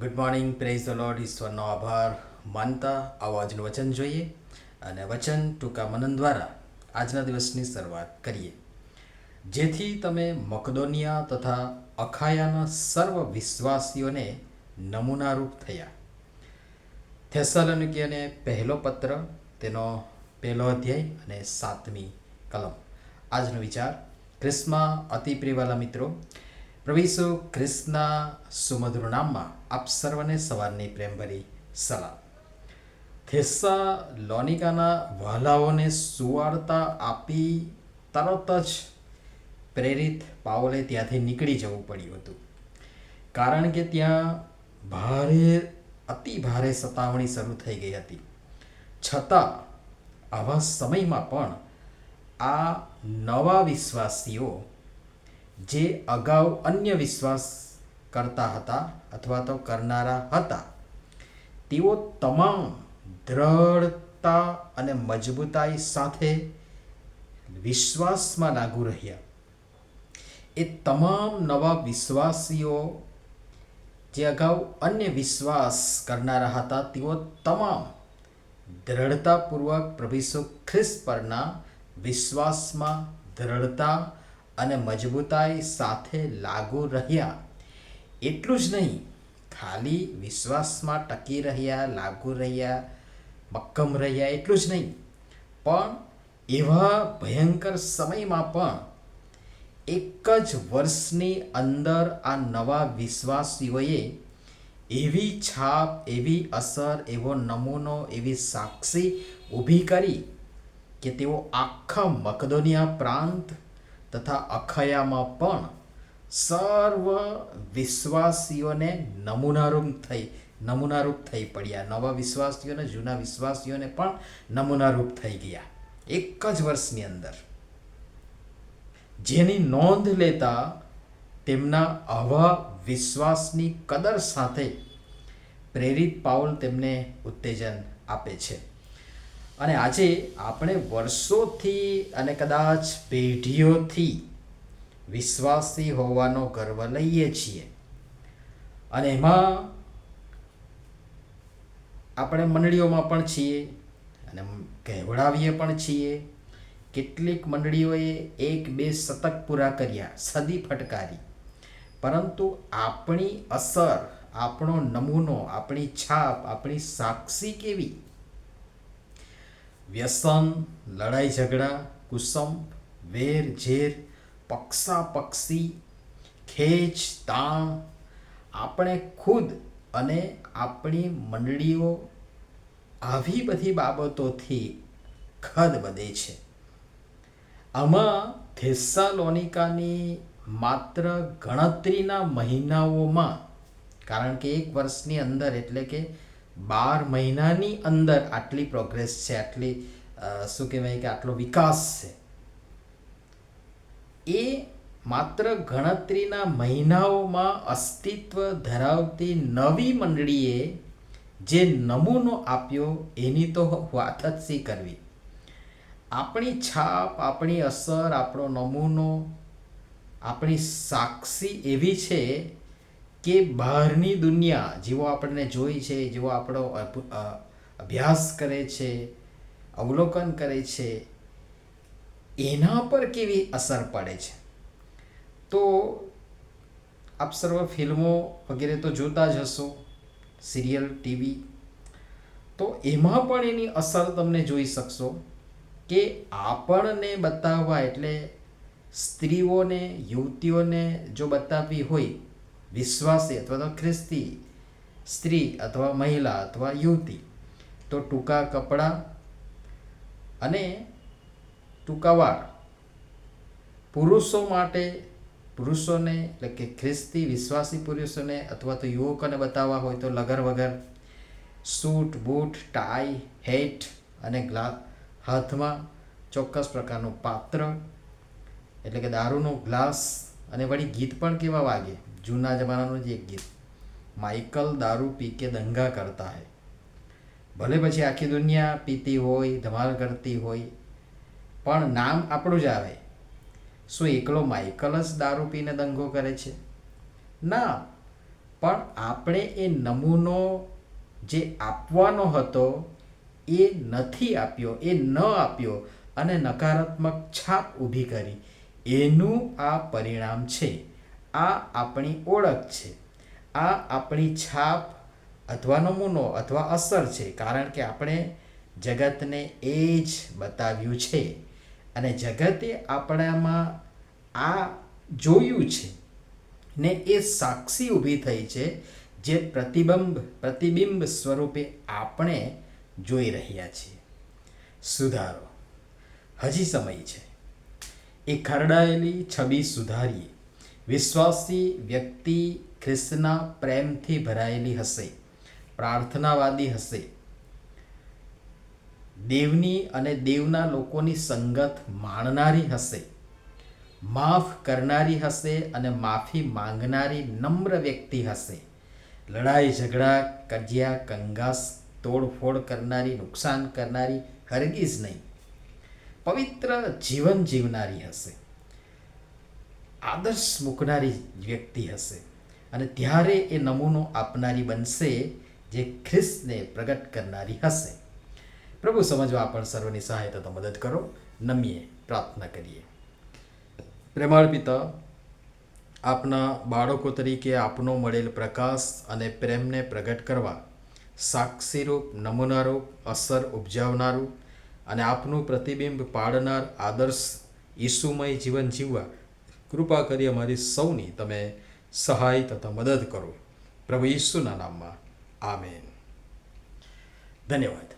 Good morning, praise the lord. ઈશ્વરનો આભાર માનતા આવો આજનું વચન જોઈએ અને વચન ટૂંકા મનન દ્વારા આજના દિવસની શરૂઆત કરીએ. જેથી તમે મકદોનિયા તથા અખાયાના સર્વ વિશ્વાસીઓને નમૂનારૂપ થયા. થેસલોનિકીઓને પહેલો પત્ર, તેનો પહેલો અધ્યાય અને 7મી કલમ. આજનો વિચાર. ખ્રિસ્તમાં અતિ પ્રિયવાલા મિત્રો, પ્રભુ ઈસુ ખ્રિસ્તના સુમધુર નામમાં આપ સર્વને સવારની પ્રેમભરી સલામ. થેસ્સાલોનિકાના વહાલાઓને સુવાર્તા આપી તરત જ પ્રેરિત પાઉલે ત્યાંથી નીકળી જવું પડ્યું હતું, કારણ કે ત્યાં અતિ ભારે સતાવણી શરૂ થઈ ગઈ હતી. છતાં આવા સમયમાં પણ આ નવા વિશ્વાસીઓ જે અગાઉ અન્ય વિશ્વાસ કરતા હતા અથવા તો કરનારા હતા, તેઓ તમામ દ્રઢતા અને મજબૂતાઈ સાથે વિશ્વાસમાં લાગુ રહ્યા. એ તમામ નવા વિશ્વાસીઓ જે અગાઉ અન્ય વિશ્વાસ કરનારા હતા, તેઓ તમામ દ્રઢતાપૂર્વક પ્રભુ ઈસુ ખ્રિસ્ત પરના વિશ્વાસમાં દ્રઢતા અને મજબૂતાઈ સાથે લાગુ રહ્યા. એટલું જ નહીં, ખાલી વિશ્વાસમાં ટકી રહ્યા, લાગુ રહ્યા, મક્કમ રહ્યા એટલું જ નહીં, પણ એવા ભયંકર સમયમાં પણ એક જ વર્ષની અંદર આ નવા વિશ્વાસીઓએ એવી છાપ, એવી અસર, એવો નમૂનો, એવી સાક્ષી ઊભી કરી કે તેઓ આખા મકદોનિયા પ્રાંત તથા અખાયામાં પણ સર્વ વિશ્વાસીઓને નમૂનારૂપ થઈ પડ્યા. નવા વિશ્વાસીઓને, જૂના વિશ્વાસીઓને પણ નમૂનારૂપ થઈ ગયા એક જ વર્ષની અંદર. જેની નોંધ લેતા તેમના આવા વિશ્વાસની કદર સાથે પ્રેરિત પાઉલ તેમને ઉત્તેજન આપે છે. અને આજે આપણે વર્ષોથી અને કદાચ પેઢીઓથી વિશ્વાસી હોવાનો ગર્વ લઈએ છીએ, અને એમાં આપણે મંડળીઓમાં પણ છીએ અને કહેવડાવીએ પણ છીએ. કેટલીક મંડળીઓએ 1-2 શતક પૂરા કર્યા, સદી ફટકારી, પરંતુ આપણી અસર, આપણો નમૂનો, આપણી છાપ, આપણી સાક્ષી કેવી? વ્યસન, લડાઈ ઝઘડા, કુસંપ, વેર ઝેર, પક્ષાપક્ષી, ખેંચ તાણ, આપણે ખુદ અને આપણી મંડળીઓ આવી બધી બાબતોથી ખદબદે છે. આમાં થેસ્સાલોનિકાની માત્ર ગણતરીના મહિનાઓમાં, કારણ કે એક વર્ષની અંદર એટલે કે 12 મહિનાની અંદર આટલી પ્રોગ્રેસ છે, આટલી શું કહેવાય કે આટલો વિકાસ છે, એ માત્ર ગણતરીના મહિનાઓમાં અસ્તિત્વ ધરાવતી નવી મંડળીએ જે નમૂનો આપ્યો એની તો વાત જ શી કરવી. આપણી છાપ, આપણી અસર, આપણો નમૂનો, આપણી સાક્ષી એવી છે કે બહારની દુનિયા જેવો આપણને જોઈ છે, જેવો આપણો અભ્યાસ કરે છે, અવલોકન કરે છે, એના પર કેવી અસર પડે છે. તો આપ સર્વ ફિલ્મો વગેરે તો જોતા જ હશો, સિરિયલ, ટીવી, તો એમાં પણ એની અસર તમને જોઈ શકશો કે આપણને બતાવવા, એટલે સ્ત્રીઓને, યુવતીઓને જો બતાવવી હોય વિશ્વાસી અથવા તો ખ્રિસ્તી સ્ત્રી અથવા મહિલા અથવા યુવતી, તો ટૂંકા કપડાં અને ટૂંકા વાળ. પુરુષોને એટલે કે ખ્રિસ્તી વિશ્વાસી પુરુષોને અથવા તો યુવકોને બતાવવા હોય તો લગર વગર સૂટ બૂટ, ટાઈ, હેટ અને હાથમાં ચોક્કસ પ્રકારનું પાત્ર એટલે કે દારૂનો ગ્લાસ. અને વળી ગીત પણ કેવા વાગે, જૂના જમાનાનું જે એક ગીત, માઇકલ દારૂ પી કે દંગા કરતા હૈ. ભલે પછી આખી દુનિયા પીતી હોય, ધમાલ કરતી હોય, પણ નામ આપણું જ આવે. શું એકલો માઇકલ જ દારૂ પીને દંગો કરે છે? ના, પણ આપણે એ નમૂનો જે આપવાનો હતો એ નથી આપ્યો, એ ન આપ્યો અને નકારાત્મક છાપ ઊભી કરી, એનું આ પરિણામ છે. આ આપણી ઓળખ છે, આ આપણી છાપ અથવા નમૂનો અથવા અસર છે, કારણ કે આપણે જગતને એ જ બતાવ્યું છે અને જગતે આપણામાં આ જોયું છે ને એ સાક્ષી ઊભી થઈ છે જે પ્રતિબિંબ સ્વરૂપે આપણે જોઈ રહ્યા છીએ. સુધારો હજી સમય છે. એ ખરડાયેલી છબી સુધારીએ. વિશ્વાસી વ્યક્તિ ખ્રિસ્તના પ્રેમથી ભરાયેલી હશે, પ્રાર્થનાવાદી હશે, દેવની અને દેવના લોકોની સંગત માણનારી હશે, માફ કરનારી હશે અને માફી માંગનારી નમ્ર વ્યક્તિ હશે, લડાઈ ઝઘડા કજિયા કંગાસ તોડફોડ કરનારી, નુકસાન કરનારી હરગીઝ નહીં, પવિત્ર જીવન જીવનારી હશે, આદર્શ મૂકનારી વ્યક્તિ હશે અને ત્યારે એ નમૂનો આપનારી બનશે જે ખ્રિસ્તને પ્રગટ કરનારી હશે. પ્રભુ સમજવા આપણ સર્વની સહાયતા તો મદદ કરો. નમીએ પ્રાર્થના કરીએ. પ્રેમાળ પિતા, આપના બાળકો તરીકે આપનો મળેલ પ્રકાશ અને પ્રેમને પ્રગટ કરવા સાક્ષીરૂપ, નમૂનારૂપ, અસર ઉપજાવનારું અને આપનું પ્રતિબિંબ પાડનાર આદર્શ ઈસુમય જીવન જીવવા કૃપા કરી અમારી સૌની તમે સહાય તથા મદદ કરો. પ્રભુ ઈસુના નામમાં આમેન. ધન્યવાદ.